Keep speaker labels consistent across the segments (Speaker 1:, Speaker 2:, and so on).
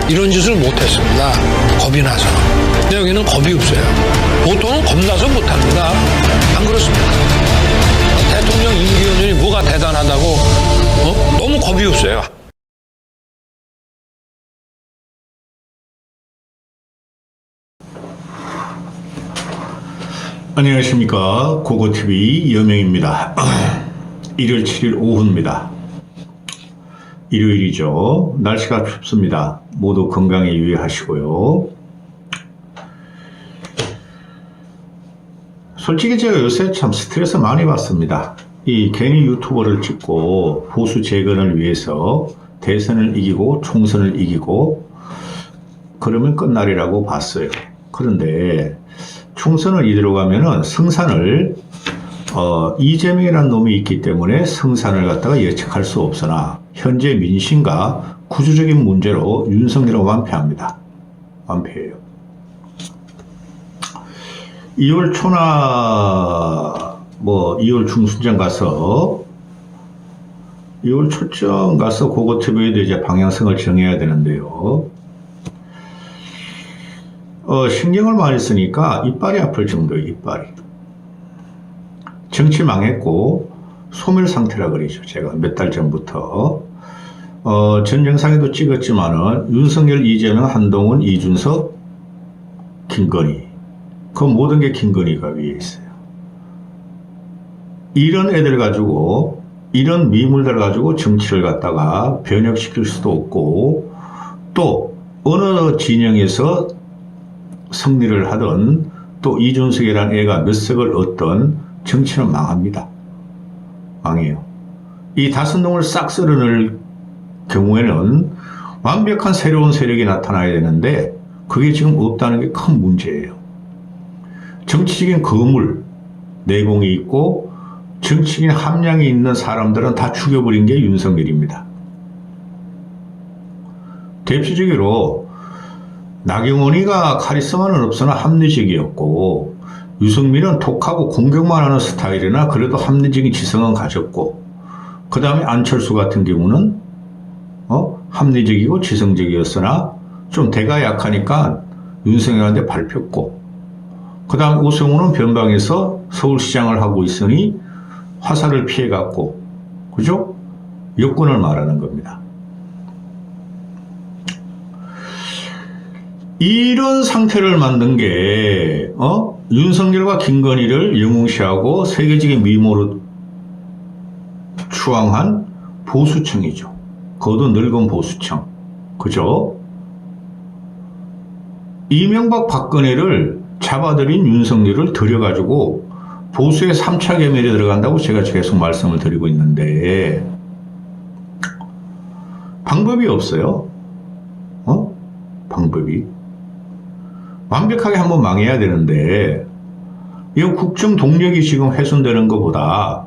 Speaker 1: 이런 짓을 못했습니다. 겁이 나서. 근데 여기는 겁이 없어요. 보통은 겁나서 못합니다. 안 그렇습니까? 대통령 임기연전이 뭐가 대단하다고 너무 겁이 없어요.
Speaker 2: 안녕하십니까. 고고TV 여명입니다. 일요일 7일 오후입니다. 일요일이죠. 날씨가 춥습니다. 모두 건강에 유의하시고요. 솔직히 제가 요새 참 스트레스 많이 받습니다. 이 괜히 유튜버를 찍고 보수 재건을 위해서 대선을 이기고 총선을 이기고 그러면 끝날이라고 봤어요. 그런데 총선을 이대로 가면은 승산을 이재명이라는 놈이 있기 때문에 승산을 갖다가 예측할 수 없으나 현재 민심과 구조적인 문제로 윤석열은 완패합니다. 완패예요. 2월 초나 2월 중순쯤 가서 2월 초쯤 가서 고고TV에도 이제 방향성을 정해야 되는데요. 신경을 많이 쓰니까 이빨이 아플 정도예요. 이빨이. 정치 망했고 소멸 상태라 그러죠. 제가 몇 달 전부터 전 영상에도 찍었지만은 윤석열, 이재명, 한동훈, 이준석, 김건희 그 모든 게 김건희가 위에 있어요. 이런 애들 가지고 이런 미물들 가지고 정치를 갖다가 변혁시킬 수도 없고 또 어느 진영에서 승리를 하던 또 이준석이라는 애가 몇 석을 얻던 정치는 망합니다. 망해요. 이 다섯 놈을 싹 쓸어넣을 경우에는 완벽한 새로운 세력이 나타나야 되는데 그게 지금 없다는 게 큰 문제예요. 정치적인 거물, 내공이 있고 정치적인 함량이 있는 사람들은 다 죽여버린 게 윤석열입니다. 대표적으로 나경원이가 카리스마는 없으나 합리적이었고 유승민은 톡하고 공격만 하는 스타일이나 그래도 합리적인 지성은 가졌고 그 다음에 안철수 같은 경우는 합리적이고 지성적이었으나 좀 대가 약하니까 윤석열한테 밟혔고 그 다음 우승우는 변방에서 서울시장을 하고 있으니 화살을 피해갔고 그죠? 여권을 말하는 겁니다. 이런 상태를 만든 게 윤석열과 김건희를 영웅시하고 세계적인 미모로 추앙한 보수층이죠. 그것도 늙은 보수층. 그죠? 이명박 박근혜를 잡아들인 윤석열을 들여가지고 보수의 3차 개멸에 들어간다고 제가 계속 말씀을 드리고 있는데 방법이 없어요. 방법이. 완벽하게 한번 망해야 되는데 이 국정 동력이 지금 훼손되는 것보다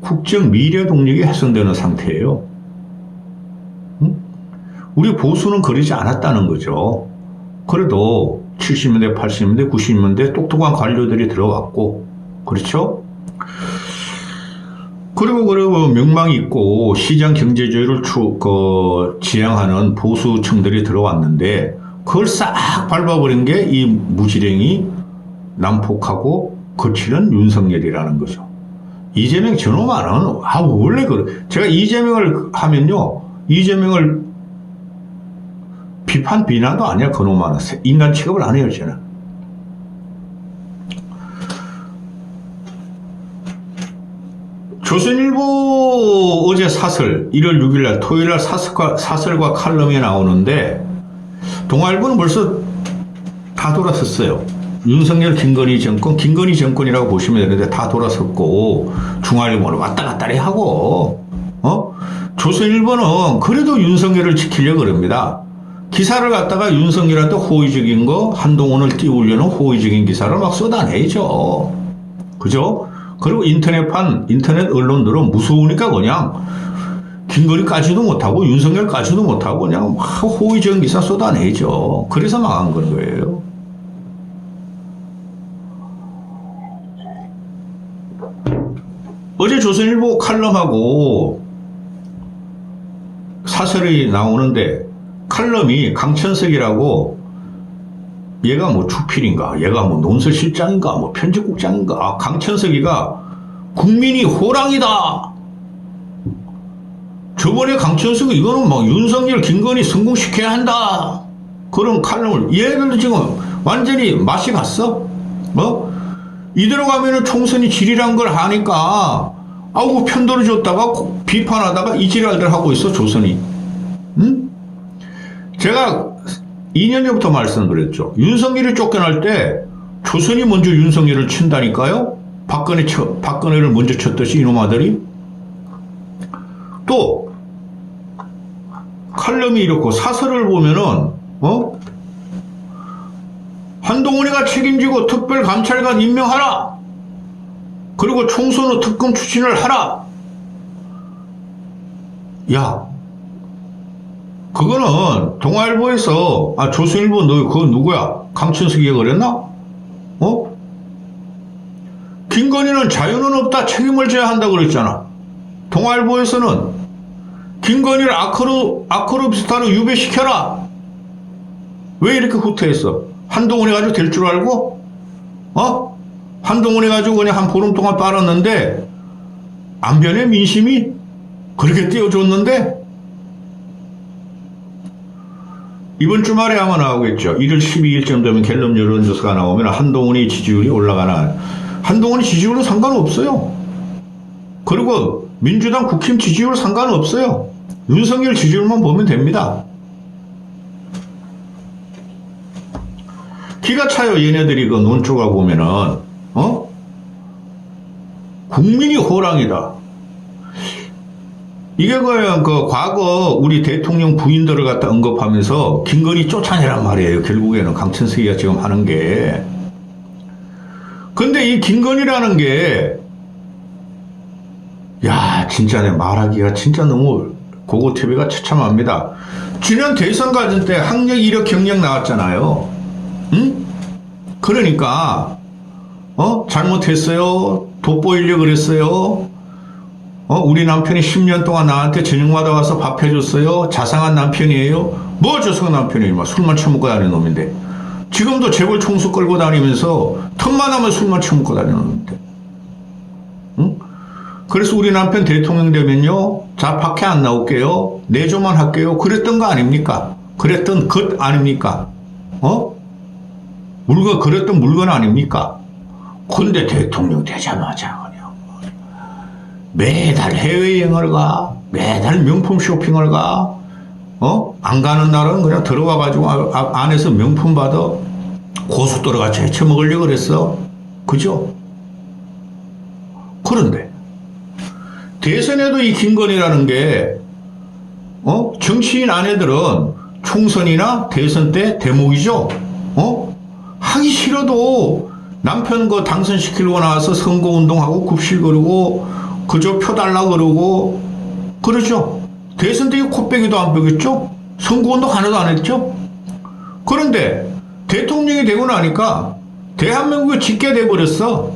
Speaker 2: 국정 미래 동력이 훼손되는 상태예요. 우리 보수는 그러지 않았다는 거죠. 그래도 70년대, 80년대, 90년대 똑똑한 관료들이 들어왔고 그렇죠? 그리고 명망이 있고 시장 경제주의를 지향하는 보수층들이 들어왔는데 그걸 싹 밟아버린 게 이 무지랭이 난폭하고 거칠은 윤석열이라는 거죠. 이재명 저놈아는 원래 그래. 제가 이재명을 하면요. 이재명을 비난도 아니야. 그놈아는 인간 취급을 안 해요. 저는. 조선일보 어제 사설 1월 6일날 토요일날 사설과 칼럼이 나오는데 동아일보는 벌써 다 돌아섰어요. 윤석열, 김건희 정권이라고 보시면 되는데 다 돌아섰고 중앙일보는 왔다 갔다 하고 조선일보는 그래도 윤석열을 지키려고 그럽니다. 기사를 갖다가 윤석열한테 호의적인 거 한동훈을 띄우려는 호의적인 기사를 막 쏟아내죠. 그죠? 그리고 인터넷 언론들은 무서우니까 그냥 김건희까지도 못하고 윤석열까지도 못하고 그냥 막 호의적인 기사 쏟아내죠. 그래서 망한 건 거예요. 어제 조선일보 칼럼하고 사설이 나오는데 칼럼이 강천석이라고 얘가 뭐 주필인가 얘가 뭐 논설실장인가 뭐 편집국장인가 강천석이가 국민이 호랑이다. 저번에 강천석이 이거는 막 윤석열 김건희 성공시켜야 한다. 그런 칼럼을 얘들도 지금 완전히 맛이 갔어. 이대로 가면은 총선이 지리란 걸 하니까 아우 편도를 줬다가 비판하다가 이 지랄들 하고 있어 조선이. 응? 제가 2년 전부터 말씀드렸죠. 윤석열이 쫓겨날 때 조선이 먼저 윤석열을 친다니까요. 박근혜를 먼저 쳤듯이 이놈아들이. 또 칼럼이 이렇고 사설을 보면은 한동훈이가 책임지고 특별감찰관 임명하라. 그리고 총선 후 특검 추진을 하라. 야, 그거는 동아일보에서 조선일보 너 그거 누구야? 강천석이가 그랬나? 김건희는 자유는 없다. 책임을 져야 한다고 그랬잖아. 동아일보에서는 김건희를 아크로 비슷하로 유배시켜라. 왜 이렇게 후퇴했어? 한동훈이 가지고 될 줄 알고? 한동훈이 가지고 그냥 한 보름 동안 빨았는데 안 변해 민심이? 그렇게 띄워줬는데? 이번 주말에 아마 나오겠죠. 1월 12일쯤 되면 갤럽 여론조사가 나오면 한동훈이 지지율이 올라가나. 한동훈이 지지율은 상관없어요. 그리고 민주당 국힘 지지율 상관없어요. 윤석열 지지율만 보면 됩니다. 기가 차요. 얘네들이 그 논조가 보면은 국민이 호랑이다. 이게 그 과거 우리 대통령 부인들을 갖다 언급하면서 김건희 쫓아내란 말이에요. 결국에는 강천석이가 지금 하는 게. 근데 이 김건희라는 게 야, 진짜 내 말하기가 진짜 너무 고고태비가 처참합니다. 지난 대선 가진 때 학력, 이력, 경력 나왔잖아요. 응? 그러니까 잘못했어요. 돋보이려고 그랬어요. 우리 남편이 10년 동안 나한테 저녁마다 와서 밥 해줬어요. 자상한 남편이에요. 뭐 저승한 남편이에요. 술만 처먹고 다니는 놈인데. 지금도 재벌 총수 끌고 다니면서 틈만 하면 술만 처먹고 다니는 놈인데. 응? 그래서 우리 남편 대통령 되면요. 자, 밖에 안 나올게요. 내조만 할게요. 그랬던 거 아닙니까? 그랬던 것 아닙니까? 그랬던 물건 아닙니까? 근데 대통령 되자마자 그냥 매달 해외여행을 가. 매달 명품 쇼핑을 가. 안 가는 날은 그냥 들어와가지고 안에서 명품 받아. 고속도로 같이 헤쳐먹으려고 그랬어. 그죠? 그런데 대선에도 이 김건희라는 게 정치인 아내들은 총선이나 대선 때 대목이죠. 하기 싫어도 남편 거 당선시키려고 나와서 선거운동하고 굽실 거리고 그저 표 달라 그러고 그러죠. 대선 때 코빼기도 안 빼겠죠. 선거운동 하나도 안 했죠. 그런데 대통령이 되고 나니까 대한민국이 짙게 돼버렸어.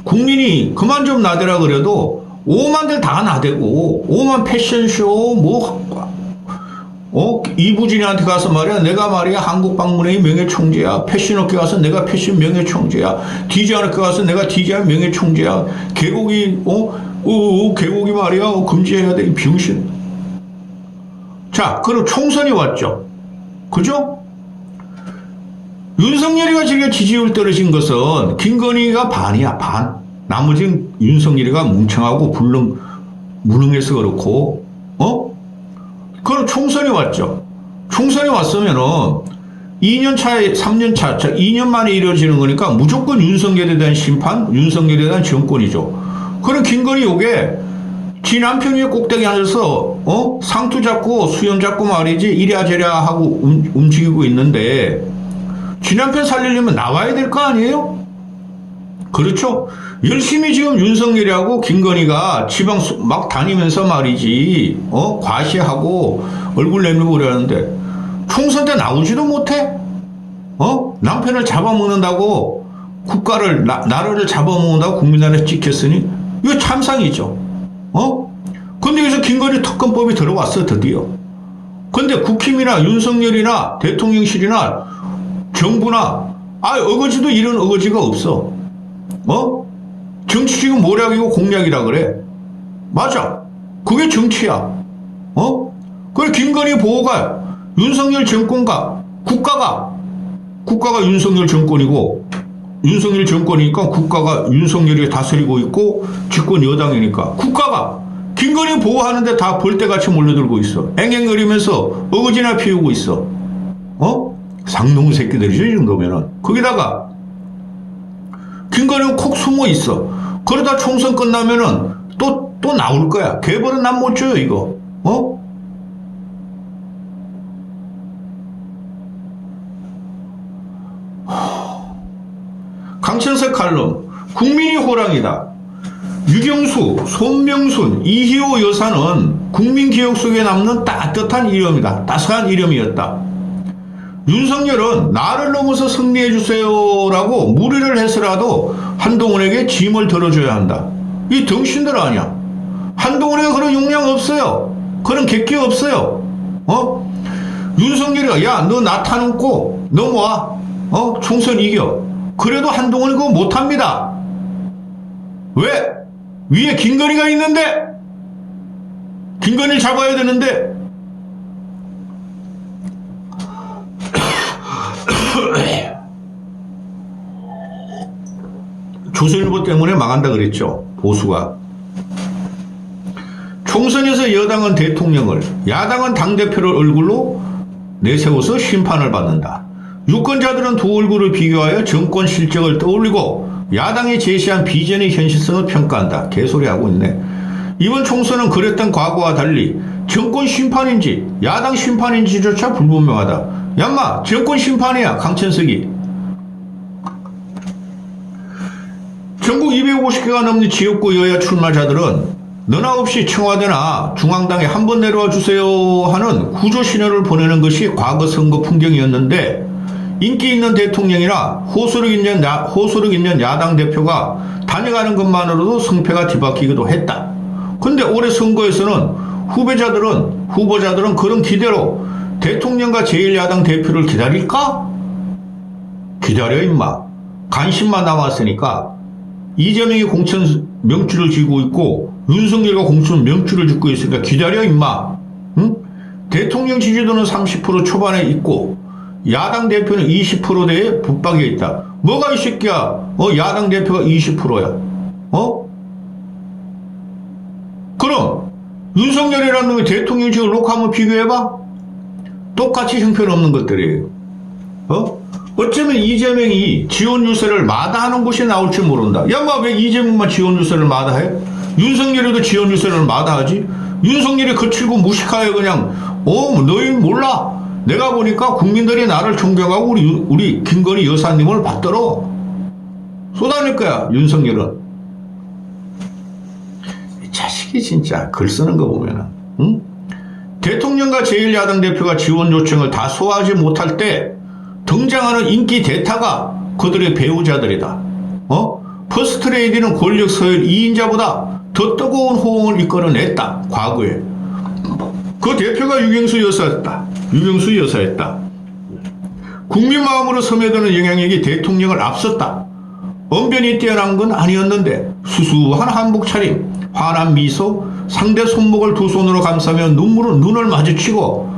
Speaker 2: 국민이 그만 좀 나대라 그래도 오만들 다 나대고 오만 패션쇼 이부진이한테 가서 말이야 내가 말이야 한국박물관의 명예총재야. 패션업계 가서 내가 패션 명예총재야. 디자인업계 가서 내가 디자인 명예총재야. 개고기 개고기 말이야 금지해야 돼. 이 병신. 자, 그럼 총선이 왔죠. 그죠? 윤석열이가 지금 지지율 떨어진 것은 김건희가 반이야, 반. 나머지는 윤석열이가 뭉청하고 무능해서 그렇고, 그럼 총선이 왔죠. 총선이 왔으면은 2년 차에, 3년 차, 2년 만에 이루어지는 거니까 무조건 윤석열에 대한 심판, 윤석열에 대한 정권이죠. 그럼 김건희 요게 지 남편 위에 꼭대기 앉아서, 상투 잡고 수염 잡고 말이지, 이랴 저랴 하고 움직이고 있는데, 지 남편 살리려면 나와야 될 거 아니에요? 그렇죠? 열심히 지금 윤석열이하고 김건희가 지방 막 다니면서 말이지, 과시하고 얼굴 내밀고 그러는데, 총선 때 나오지도 못해? 남편을 잡아먹는다고, 나라를 잡아먹는다고 국민단에 찍혔으니, 이거 참상이죠. 근데 여기서 김건희 특검법이 들어왔어, 드디어. 근데 국힘이나 윤석열이나 대통령실이나 정부나 어거지도 이런 어거지가 없어. 정치 지금 모략이고 공략이라 그래. 맞아. 그게 정치야. 그래 김건희 보호가 윤석열 정권과 국가가 윤석열 정권이고 윤석열 정권이니까 국가가 윤석열이 다스리고 있고 집권 여당이니까 국가가 김건희 보호하는데 다 벌떼같이 몰려들고 있어. 앵앵거리면서 어거지나 피우고 있어. 상놈 새끼들이죠 이 정도면은. 거기다가 김건희는 콕 숨어 있어. 그러다 총선 끝나면은 또 나올 거야. 개벌은 난 못 줘요 이거. 강천석 칼럼 국민이 호랑이다. 유경수, 손명순, 이희호 여사는 국민 기억 속에 남는 따뜻한 이름이다. 따스한 이름이었다. 윤석열은 나를 넘어서 승리해주세요라고 무리를 해서라도 한동훈에게 짐을 들어줘야 한다. 이 등신들 아니야. 한동훈에게 그런 용량 없어요. 그런 객기 없어요. 윤석열이가 야 너 나타놓고 넘어와. 총선 이겨. 그래도 한동훈이 그거 못합니다. 왜? 위에 김건희가 있는데 김건희를 잡아야 되는데 조선일보 때문에 망한다 그랬죠. 보수가. 총선에서 여당은 대통령을 야당은 당대표를 얼굴로 내세워서 심판을 받는다. 유권자들은 두 얼굴을 비교하여 정권 실적을 떠올리고 야당이 제시한 비전의 현실성을 평가한다. 개소리하고 있네. 이번 총선은 그랬던 과거와 달리 정권 심판인지 야당 심판인지조차 불분명하다. 얌마 정권 심판이야. 강천석이. 전국 250개가 넘는 지역구 여야 출마자들은 너나 없이 청와대나 중앙당에 한번 내려와 주세요 하는 구조 신호를 보내는 것이 과거 선거 풍경이었는데 인기 있는 대통령이나 호소력 있는 야당 대표가 다녀가는 것만으로도 승패가 뒤바뀌기도 했다. 근데 올해 선거에서는 후보자들은 그런 기대로 대통령과 제1야당 대표를 기다릴까? 기다려 임마. 관심만 남았으니까 이재명이 공천 명줄을 쥐고 있고 윤석열과 공천 명줄을 쥐고 있으니까 기다려 임마. 응? 대통령 지지도는 30% 초반에 있고 야당 대표는 20%대에 붙박여 있다. 뭐가 이 새끼야? 야당 대표가 20%야. 그럼 윤석열이라는 놈이 대통령직을 놓고 한번 비교해봐. 똑같이 형편없는 것들이에요. 어쩌면 이재명이 지원 유세를 마다하는 곳이 나올지 모른다. 야마 왜 이재명만 지원 유세를 마다해? 윤석열이도 지원 유세를 마다하지? 윤석열이 거칠고 무식하게 그냥 너희 몰라. 내가 보니까 국민들이 나를 존경하고 우리 김건희 여사님을 받들어 쏟아낼 거야. 윤석열은. 이 자식이 진짜 글 쓰는 거 보면은 응? 대통령과 제1야당 대표가 지원 요청을 다 소화하지 못할 때 등장하는 인기 대타가 그들의 배우자들이다. 퍼스트레이디는 권력 서열 2인자보다 더 뜨거운 호응을 이끌어냈다. 과거에. 그 대표가 유경수 여사였다. 국민 마음으로 스며드는 영향력이 대통령을 앞섰다. 언변이 뛰어난 건 아니었는데 수수한 한복 차림, 환한 미소, 상대 손목을 두 손으로 감싸며 눈을 마주치고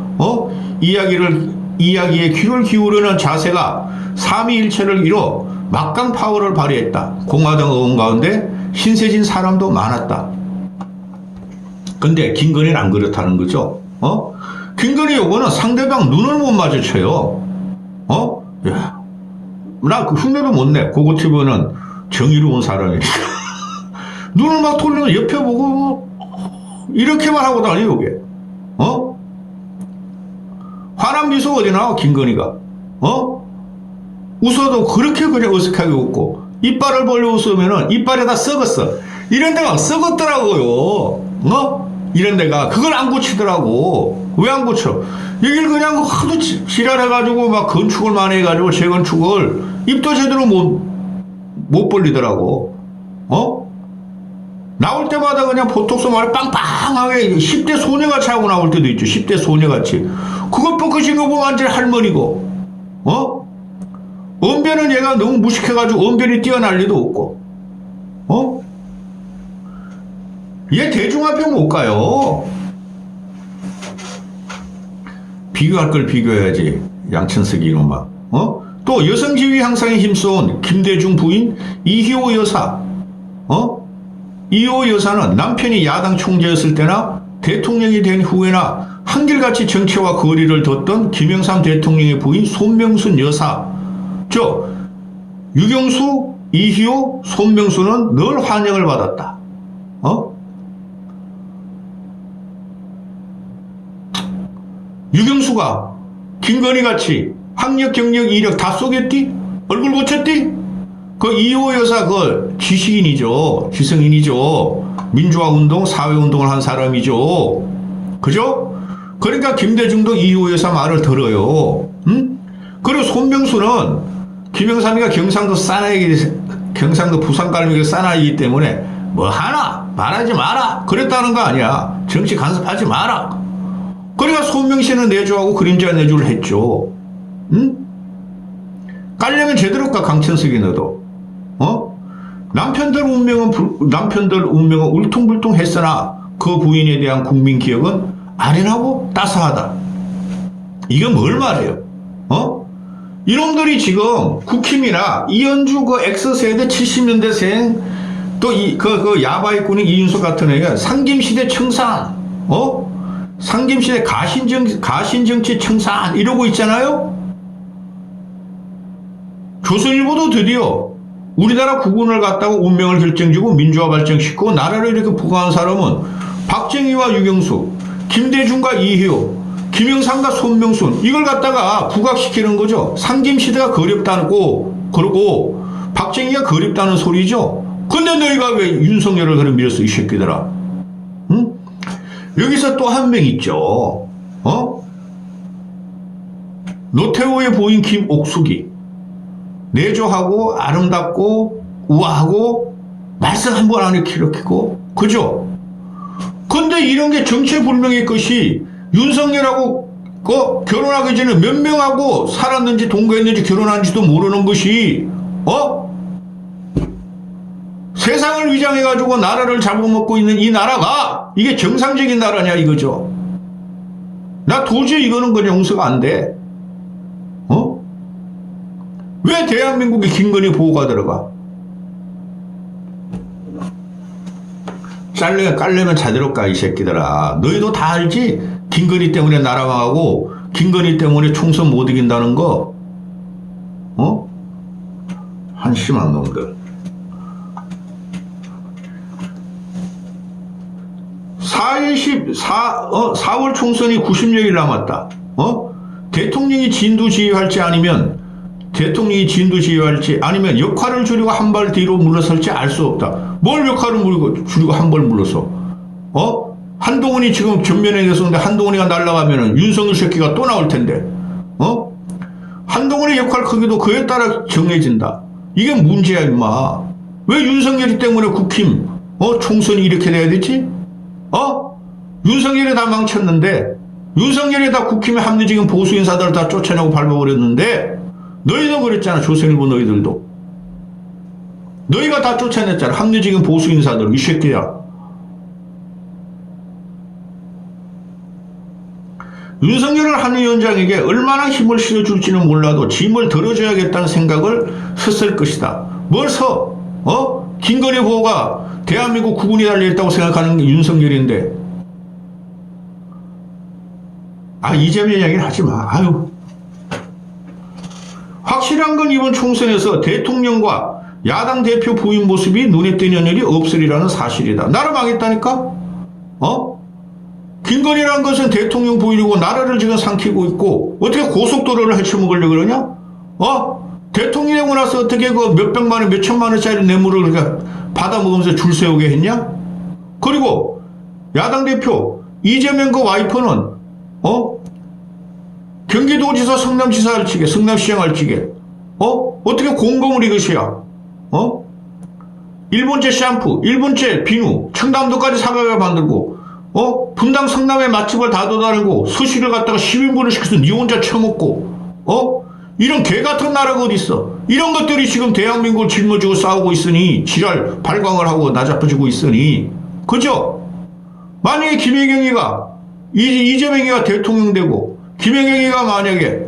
Speaker 2: 이야기에 귀를 기울이는 자세가 삼위일체를 이뤄 막강 파워를 발휘했다. 공화당 의원 가운데 신세진 사람도 많았다. 근데 김건희는 안 그렇다는 거죠. 김건희 요거는 상대방 눈을 못 마주쳐요. 야, 나 그 흉내도 못 내. 고고티브는 정의로운 사람이니까. 눈을 막 돌리면 옆에 보고 이렇게만 하고 다녀요, 이게. 환한 미소 어디 나와, 김건희가. 웃어도 그렇게 그냥 어색하게 웃고, 이빨을 벌려 웃으면은 이빨에다 썩었어. 이런 데가 썩었더라고요. 이런 데가. 그걸 안 고치더라고. 왜 안 고쳐? 여길 그냥 하도 지랄해가지고 막 건축을 많이 해가지고 재건축을 입도 제대로 못 벌리더라고. 나올 때마다 그냥 보톡스 말을 빵빵하게 10대 소녀같이 하고 나올 때도 있죠. 10대 소녀같이. 그것 뻗으신 거 보면 완전히 할머니고, 언변은 얘가 너무 무식해가지고 언변이 뛰어날 리도 없고, 얘 대중 앞에 못 가요. 비교할 걸 비교해야지. 양천석이 이놈아. 또 여성 지위 향상에 힘써온 김대중 부인 이희호 여사. 이희호 여사는 남편이 야당 총재였을 때나 대통령이 된 후에나 한결같이 정치와 거리를 뒀던 김영삼 대통령의 부인 손명순 여사. 유경수, 이희호, 손명순은 늘 환영을 받았다. 유경수가 김건희같이 학력, 경력, 이력 다 쏘겠디? 얼굴 고쳤디? 그 이호 여사 그 지식인이죠. 지성인이죠. 민주화운동, 사회운동을 한 사람이죠. 그죠? 그러니까 김대중도 이호 여사 말을 들어요. 응? 그리고 손명수는 김영삼이가 경상도 부산갈매기 사나이기 때문에 뭐 하나 말하지 마라 그랬다는 거 아니야. 정치 간섭하지 마라. 그러니까 손명씨는 내조하고 그림자 내조를 했죠. 응? 깔려면 제대로 까 강천석이 너도. 남편들 운명은 울퉁불퉁했으나 그 부인에 대한 국민 기억은 아련하고 따스하다. 이건 뭘 말해요? 이놈들이 지금 국힘이나 이현주 그 X세대 70년대생 또 그 야바이꾼인 이윤석 같은 애가 상김시대 청산, 상김시대 가신정치 청산 이러고 있잖아요? 조선일보도 드디어 우리나라 국군을 갖다가 운명을 결정지고 민주화 발전시키고 나라를 이렇게 부강한 사람은 박정희와 유경수, 김대중과 이희호, 김영삼과 손명순 이걸 갖다가 부각시키는 거죠. 상김시대가 그립다고 그러고 박정희가 그립다는 소리죠. 근데 너희가 왜 윤석열을 그래 밀었어 이 새끼들아. 응? 여기서 또 한 명 있죠. 노태우의 부인 김옥숙이 내조하고 아름답고 우아하고 말씀 한 번 안에 기록히고 그죠? 근데 이런 게 정체불명의 것이 윤석열하고 결혼하기 전에 몇 명하고 살았는지 동거했는지 결혼한지도 모르는 것이 세상을 위장해가지고 나라를 잡아먹고 있는 이 나라가 이게 정상적인 나라냐 이거죠. 나 도저히 이거는 그냥 용서가 안 돼. 왜 대한민국에 김건희 보호가 들어가? 깔려면 자대로 까 이 새끼들아. 너희도 다 알지? 김건희 때문에 나라 망하고 김건희 때문에 총선 못 이긴다는 거. 한심한 놈들. 4월 총선이 90여일 남았다. 대통령이 진두지휘할지 아니면 역할을 줄이고 한 발 뒤로 물러설지 알 수 없다. 뭘 역할을 줄이고 한 발 물러서? 한동훈이 지금 전면에 계셨는데 한동훈이가 날아가면은 윤석열 새끼가 또 나올 텐데. 한동훈의 역할 크기도 그에 따라 정해진다. 이게 문제야 임마. 왜 윤석열이 때문에 국힘 총선이 이렇게 돼야 되지? 윤석열이 다 망쳤는데 윤석열이 다 국힘의 합리적인 보수 인사들을 다 쫓아내고 밟아버렸는데 너희도 그랬잖아. 조선일보 너희들도. 너희가 다 쫓아냈잖아. 합리적인 보수 인사들. 이 새끼야. 윤석열을 한 위원장에게 얼마나 힘을 실어줄지는 몰라도 짐을 들어줘야겠다는 생각을 했을 것이다. 뭘 서? 김건희 보호가 대한민국 국군이 달려있다고 생각하는 게 윤석열인데. 이재명 이야기는 하지 마. 확실한 건 이번 총선에서 대통령과 야당 대표 부인 모습이 눈에 띄는 일이 없으리라는 사실이다. 나라 망했다니까? 김건희라는 것은 대통령 부인이고 나라를 지금 삼키고 있고 어떻게 고속도로를 헤쳐먹으려고 그러냐? 대통령이 되고 나서 어떻게 그 몇백만 원, 몇천만 원짜리 뇌물을 그렇게 받아먹으면서 줄 세우게 했냐? 그리고 야당 대표 이재명 그 와이프는 경기도지사 성남지사 할 적에 성남시장 할 적에 어떻게 공공을 이것이야? 일본제 샴푸, 일본제 비누, 청담도까지 사가게 만들고, 분당 성남의 맛집을 다 도다니고, 수시를 갖다가 10인분을 시켜서 니 혼자 처먹고, 이런 개 같은 나라가 어딨어. 이런 것들이 지금 대한민국을 짊어지고 싸우고 있으니, 지랄 발광을 하고 나자빠지고 있으니, 그죠? 만약에 김혜경이가, 이재명이가 대통령 되고, 김혜경이가 만약에,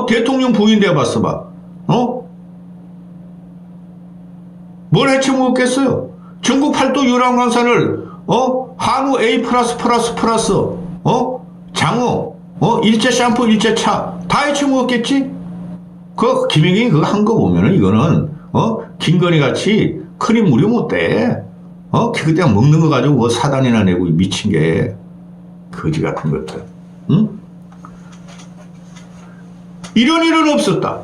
Speaker 2: 대통령 부인 돼봤어 봐. 뭘 해쳐먹었겠어요? 전국 팔도 유람관산을, 한우 A+++, 장어, 일제 샴푸, 일제 차, 다 해쳐먹었겠지? 김혜경이 그거 한 거 보면은 이거는, 김건희 같이 큰 인물이 못 돼. 그때 먹는 거 가지고 뭐 사단이나 내고 미친 게, 거지 같은 것들. 응? 이런 일은 없었다.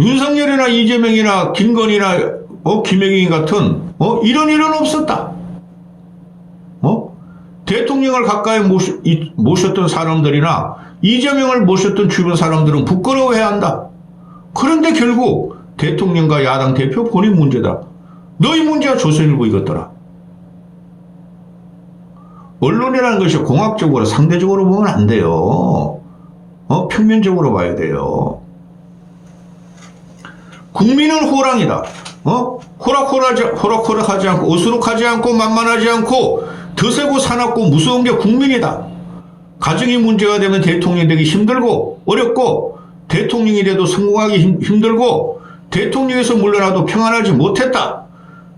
Speaker 2: 윤석열이나 이재명이나 김건희나 김혜경이 같은 이런 일은 없었다. 대통령을 가까이 모셨던 사람들이나 이재명을 모셨던 주변 사람들은 부끄러워해야 한다. 그런데 결국 대통령과 야당 대표 본인 문제다. 너희 문제가 조선일보 이것더라. 언론이라는 것이 공학적으로 상대적으로 보면 안 돼요. 평면적으로 봐야 돼요. 국민은 호랑이다. 호락호락하지 않고 어수룩하지 않고 만만하지 않고 드세고 사납고 무서운 게 국민이다. 가정이 문제가 되면 대통령이 되기 힘들고 어렵고 대통령이 돼도 성공하기 힘들고 대통령에서 물러나도 평안하지 못했다.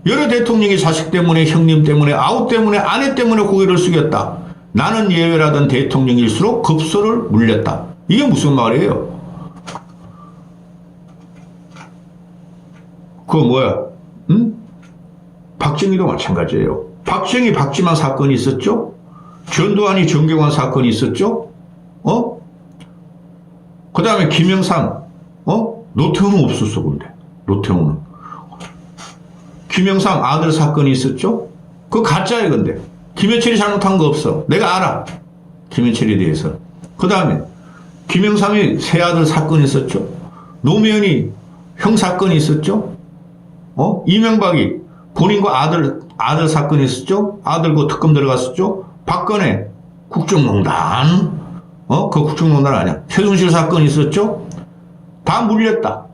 Speaker 2: 여러 대통령이 자식 때문에 형님 때문에 아우 때문에 아내 때문에 고개를 숙였다. 나는 예외라던 대통령일수록 급소를 물렸다. 이게 무슨 말이에요? 그거 뭐야? 응? 박정희도 마찬가지예요. 박정희 박지만 사건이 있었죠? 전두환이 정경환 사건이 있었죠? 그 다음에 김영삼, 노태우는 없었어, 근데. 노태우는. 김영삼 아들 사건이 있었죠? 그거 가짜예요, 근데. 김현철이 잘못한 거 없어. 내가 알아. 김현철에 대해서. 그 다음에 김영삼이 새 아들 사건이 있었죠? 노무현이 형 사건이 있었죠? 이명박이 본인과 아들 사건이 있었죠? 아들 그 특검 들어갔었죠? 박근혜 국정농단, 그 국정농단 아니야. 최순실 사건이 있었죠? 다 물렸다.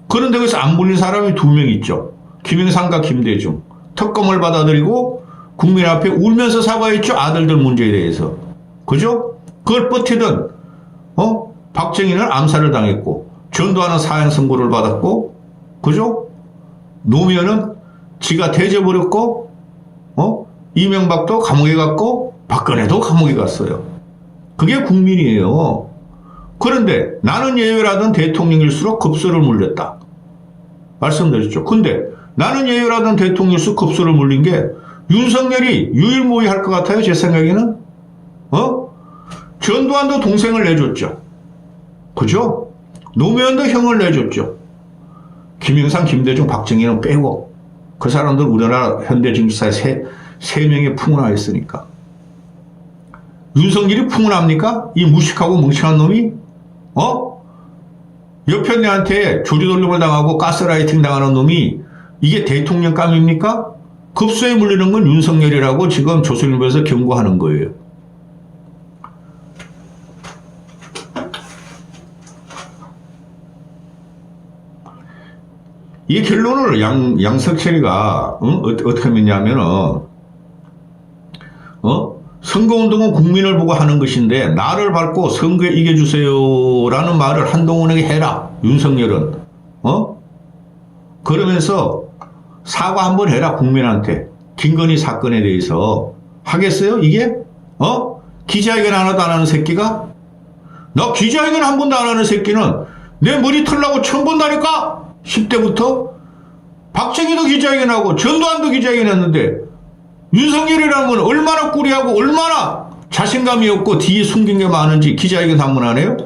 Speaker 2: 그런데 거기서 안 물린 사람이 2명 있죠. 김영삼과 김대중. 특검을 받아들이고 국민 앞에 울면서 사과했죠. 아들들 문제에 대해서. 그죠? 그걸 버티던, 박정희는 암살을 당했고, 전두환은 사형 선고를 받았고, 그죠? 노무현은 지가 대져버렸고, 이명박도 감옥에 갔고, 박근혜도 감옥에 갔어요. 그게 국민이에요. 그런데 나는 예외라던 대통령일수록 급소를 물렸다. 말씀드렸죠. 근데 나는 예외라던 대통령일수록 급소를 물린 게 윤석열이 유일무이할 것 같아요. 제 생각에는. 전두환도 동생을 내줬죠. 그죠? 노무현도 형을 내줬죠. 김영삼, 김대중, 박정희는 빼고 그 사람들 우리나라 현대 정치사에 세 명의 풍운하였으니까. 윤석열이 풍운합니까? 이 무식하고 멍청한 놈이? 옆에 내한테 조리돌림을 당하고 가스라이팅 당하는 놈이 이게 대통령감입니까? 급소에 물리는 건 윤석열이라고 지금 조선일보에서 경고하는 거예요. 이 결론을 양석철이가 어떻게 했냐면은 선거운동은 국민을 보고 하는 것인데 나를 밟고 선거에 이겨주세요라는 말을 한동훈에게 해라. 윤석열은 그러면서 사과 한번 해라. 국민한테 김건희 사건에 대해서 하겠어요? 이게 기자회견 하나도 안 하는 새끼가 나 기자회견 한 번도 안 하는 새끼는 내 머리 털라고 처음 본다니까. 10대부터 박정희도 기자회견하고 전두환도 기자회견했는데 윤석열이라면 얼마나 꾸리하고 얼마나 자신감이 없고 뒤에 숨긴 게 많은지 기자회견 한 번 안 해요?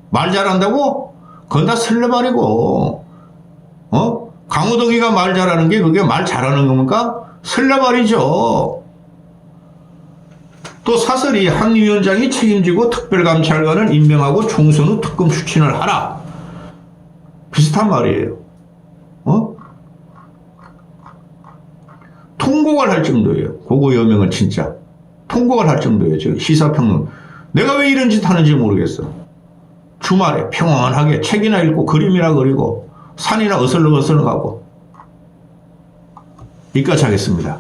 Speaker 2: 말 잘한다고? 그건 다 설레발이고 강호동이가 말 잘하는 게 그게 말 잘하는 겁니까? 설레발이죠. 또 사설이 한 위원장이 책임지고 특별감찰관을 임명하고 총선 후 특검 추진을 하라. 비슷한 말이에요. 통곡을 할 정도예요. 고고 여명은 진짜 통곡을 할 정도예요. 저 시사평론. 내가 왜 이런 짓 하는지 모르겠어. 주말에 평온하게 책이나 읽고 그림이나 그리고 산이나 어슬렁어슬렁 가고. 여기까지 하겠습니다.